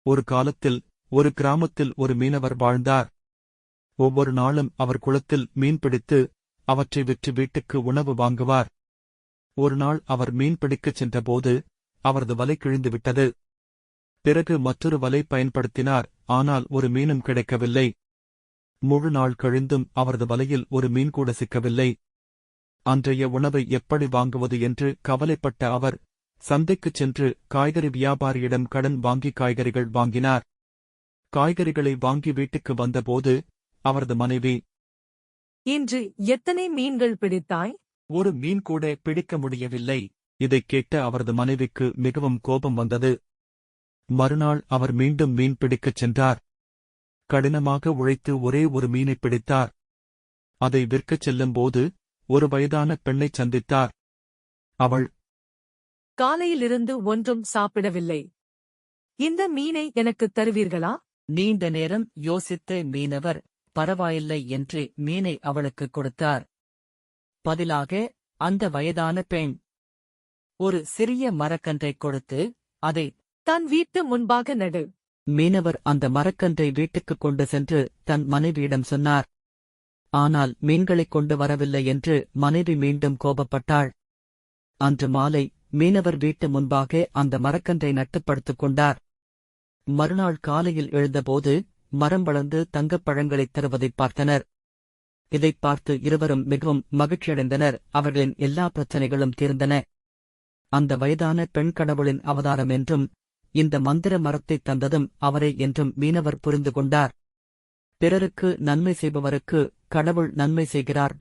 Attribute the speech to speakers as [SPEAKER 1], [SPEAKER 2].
[SPEAKER 1] ஒரு காலத்தில் ஒரு கிராமத்தில் ஒரு மீனவர் வாழ்ந்தார். ஒவ்வொரு நாளும் அவர் குளத்தில் மீன் பிடித்து அவற்றை விற்று வீட்டுக்கு உணவு வாங்குவார். ஒரு நாள் அவர் மீன் பிடிக்கச் சென்றபோது அவரது வலை கிழிந்துவிட்டது. பிறகு மற்றொரு வலை பயன்படுத்தினார். ஆனால் ஒரு மீனும் கிடைக்கவில்லை. முழு நாள் கழிந்தும் அவரது வலையில் ஒரு மீன் கூட சிக்கவில்லை. அன்றைய உணவை எப்படி வாங்குவது என்று கவலைப்பட்ட அவர் சந்தைக்குச் சென்று காய்கறி வியாபாரியிடம் கடன் வாங்கி காய்கறிகள் வாங்கினார். காய்கறிகளை வாங்கி வீட்டுக்கு வந்தபோது அவரது மனைவி,
[SPEAKER 2] இன்று எத்தனை மீன்கள் பிடித்தாய்?
[SPEAKER 1] ஒரு மீன் கூட பிடிக்க முடியவில்லை. இதைக் கேட்ட அவரது மனைவிக்கு மிகவும் கோபம் வந்தது. மறுநாள் அவர் மீண்டும் மீன் பிடிக்கச் சென்றார். கடினமாக உழைத்து ஒரே ஒரு மீனைப் பிடித்தார். அதை விற்கச் செல்லும்போது ஒரு வயதான பெண்ணைச் சந்தித்தார். அவள்,
[SPEAKER 2] காலையிலிருந்து ஒன்றும் சாப்பிடவில்லை. இந்த மீனை எனக்குத் தருவீர்களா?
[SPEAKER 3] நீண்ட நேரம் யோசித்த மீனவர் பரவாயில்லை என்று மீனை அவளுக்குக் கொடுத்தார். பதிலாக அந்த வயதான பெண் ஒரு சிறிய மரக்கன்றைக் கொடுத்து அதை
[SPEAKER 2] தன் வீட்டு முன்பாக நடு.
[SPEAKER 3] மீனவர் அந்த மரக்கன்றை வீட்டுக்குக் கொண்டு சென்று தன் மனைவியிடம் சொன்னார். ஆனால் மீன்களைக் கொண்டு வரவில்லை என்று மனைவி மீண்டும் கோபப்பட்டாள். அன்று மாலை மீனவர் வீட்டு முன்பாக அந்த மரக்கன்றை நட்டுப்படுத்திக் கொண்டார். மறுநாள் காலையில் எழுந்தபோது மரம் வளர்ந்து தங்கப்பழங்களைத் தருவதைப் பார்த்தனர். இதைப் பார்த்து இருவரும் மிகவும் மகிழ்ச்சியடைந்தனர். அவர்களின் எல்லா பிரச்சனைகளும் தீர்ந்தன. அந்த வயதான பெண் கடவுளின் அவதாரம் என்றும் இந்த மந்திர மரத்தைத் தந்ததும் அவரே என்றும் மீனவர் புரிந்து கொண்டார். பிறருக்கு நன்மை செய்பவருக்கு கடவுள் நன்மை செய்கிறார்.